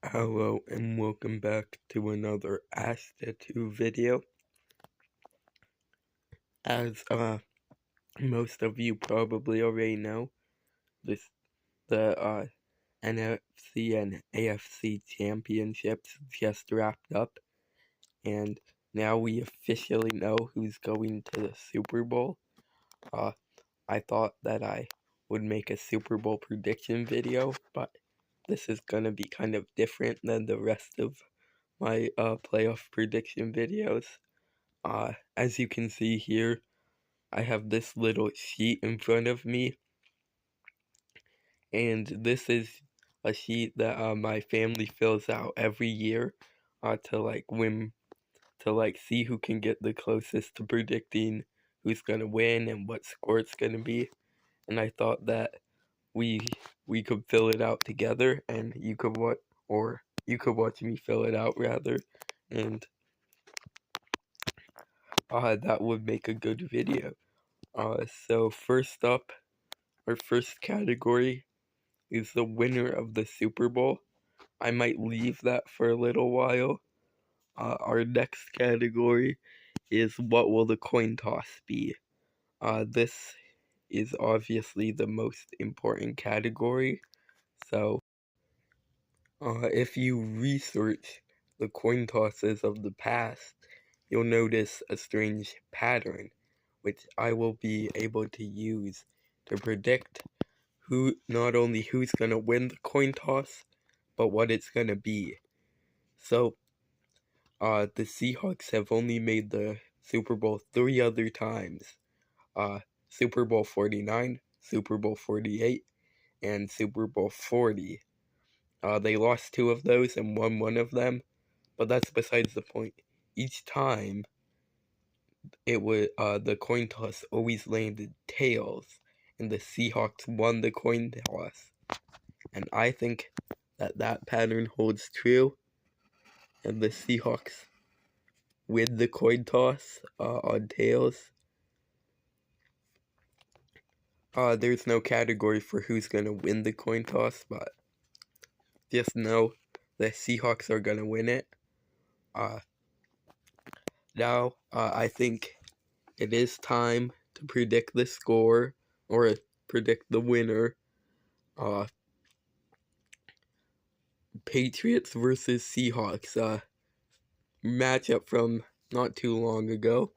Hello and welcome back to another Ask Tattoo video. As most of you probably already know, the NFC and AFC championships just wrapped up, and now we officially know who's going to the Super Bowl. I thought that I would make a Super Bowl prediction video, but this is gonna be kind of different than the rest of my playoff prediction videos. As you can see here, I have this little sheet in front of me, and this is a sheet that my family fills out every year to see who can get the closest to predicting who's gonna win and what score it's gonna be. And I thought that we could fill it out together, and you could watch me fill it out rather, and that would make a good video. So first up, our first category is the winner of the Super Bowl. I might leave that for a little while. Our next category is what will the coin toss be? This is obviously the most important category. So, if you research the coin tosses of the past, you'll notice a strange pattern, which I will be able to use to predict not only who's gonna win the coin toss, but what it's gonna be. So, the Seahawks have only made the Super Bowl 3 other times. Super Bowl 49, Super Bowl 48, and Super Bowl 40. They lost 2 of those and won 1 of them, but that's besides the point. Each time, the coin toss always landed tails, and the Seahawks won the coin toss. And I think that pattern holds true, and the Seahawks win the coin toss on tails. There's no category for who's gonna win the coin toss, but just know the Seahawks are gonna win it. Now, I think it is time to predict the score, or predict the winner. Patriots versus Seahawks, matchup from not too long ago.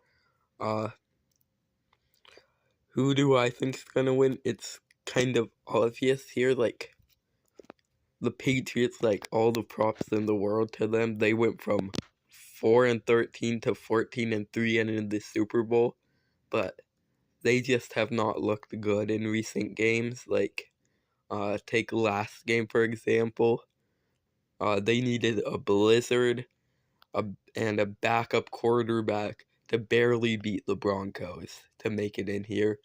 Who do I think's gonna win? It's kind of obvious here, like, the Patriots, like, all the props in the world to them. They went from 4-13 to 14-3 and in the Super Bowl, but they just have not looked good in recent games. Like, take last game, for example. They needed a blizzard and a backup quarterback to barely beat the Broncos to make it in here.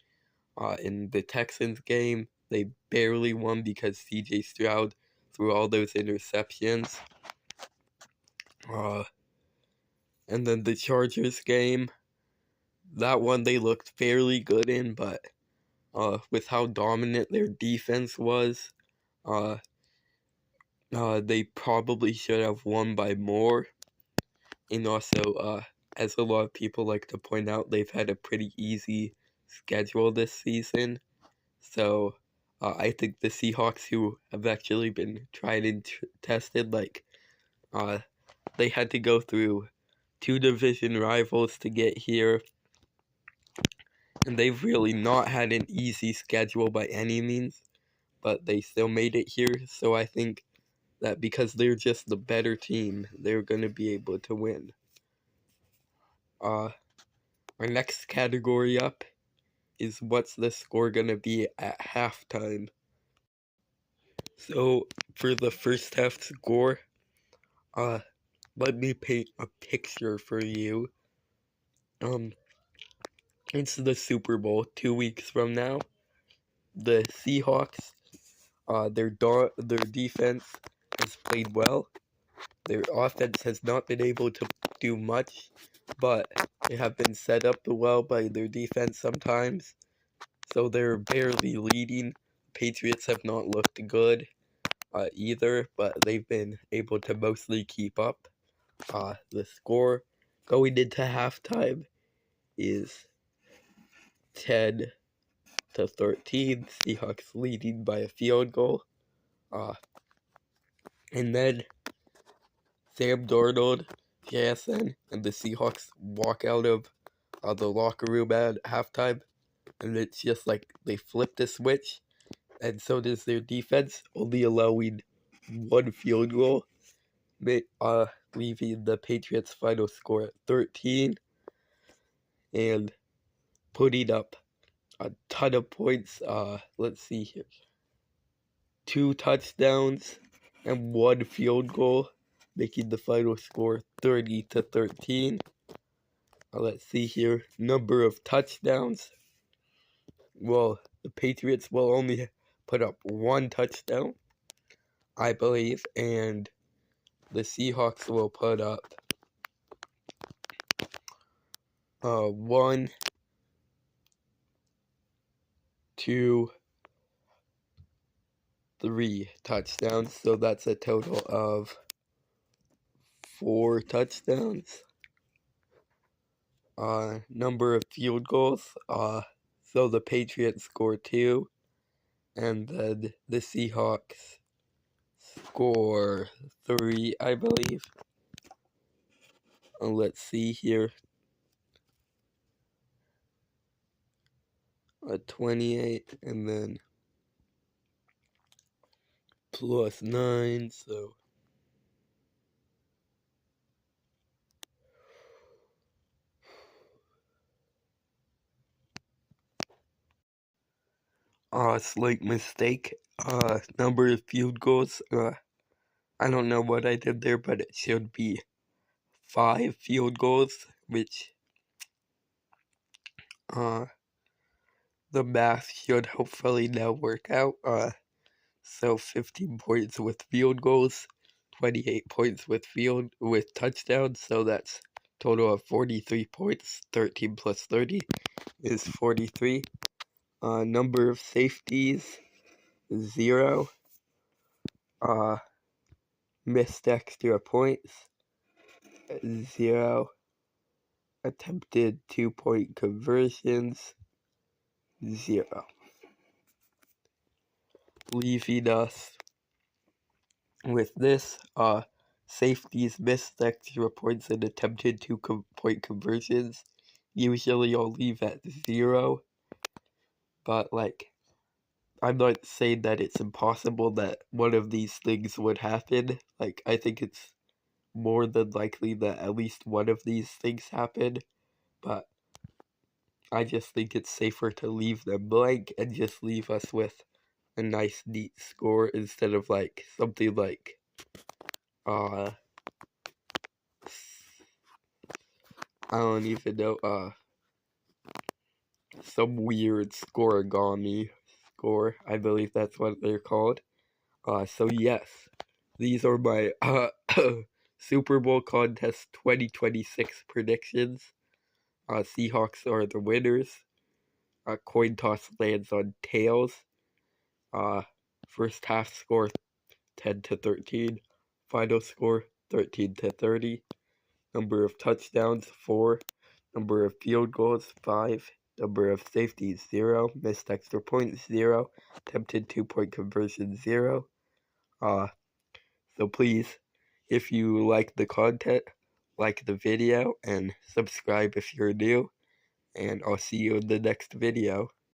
In the Texans game, they barely won because CJ Stroud threw all those interceptions. And then the Chargers game, that one they looked fairly good in, but with how dominant their defense was, they probably should have won by more. And also, as a lot of people like to point out, they've had a pretty easy schedule this season. So, I think the Seahawks, who have actually been tried and tested, like, they had to go through 2 division rivals to get here. And they've really not had an easy schedule by any means, but they still made it here. So I think that because they're just the better team, they're going to be able to win. Our next category up is what's the score going to be at halftime. So for the first half score, let me paint a picture for you. It's the Super Bowl 2 weeks from now. The Seahawks, their defense has played well. Their offense has not been able to do much, but they have been set up well by their defense sometimes. So they're barely leading. Patriots have not looked good. either, but they've been able to mostly keep up. The score going into halftime is 10-13. Seahawks leading by a field goal. And then Sam Darnold, JSN, and the Seahawks walk out of the locker room at halftime, and it's just like they flipped a switch, and so does their defense, only allowing one field goal, leaving the Patriots' final score at 13, and putting up a ton of points. Let's see here. 2 touchdowns and 1 field goal, making the final score 30-13. Let's see here. Number of touchdowns. Well, the Patriots will only put up 1 touchdown, I believe, and the Seahawks will put up 1, 2, 3 touchdowns. So that's a total of 4 touchdowns. Number of field goals. So the Patriots score 2, and then the Seahawks score 3, I believe. Let's see here. 28, and then plus 9, so slight mistake. Number of field goals. I don't know what I did there, but it should be 5 field goals, which the math should hopefully now work out. So 15 points with field goals, 28 points with touchdowns, so that's total of 43 points. 13 plus 30 is 43. Number of safeties, 0. Missed extra points, 0. Attempted 2-point conversions, 0. Leaving us with this, safeties, missed extra points, and attempted 2-point conversions. Usually I'll leave at 0, but like, I'm not saying that it's impossible that one of these things would happen. Like, I think it's more than likely that at least one of these things happen, but I just think it's safer to leave them blank and just leave us with a nice, neat score instead of like something like, I don't even know, some weird scoregami score. I believe that's what they're called. So yes, these are my Super Bowl contest 2026 predictions. Seahawks are the winners. Coin toss lands on tails. First half score 10-13. Final score 13-30. Number of touchdowns 4. Number of field goals 5. Number of safeties 0. Missed extra points 0. Attempted 2-point conversion 0. So please, if you like the content, like the video and subscribe if you're new, and I'll see you in the next video.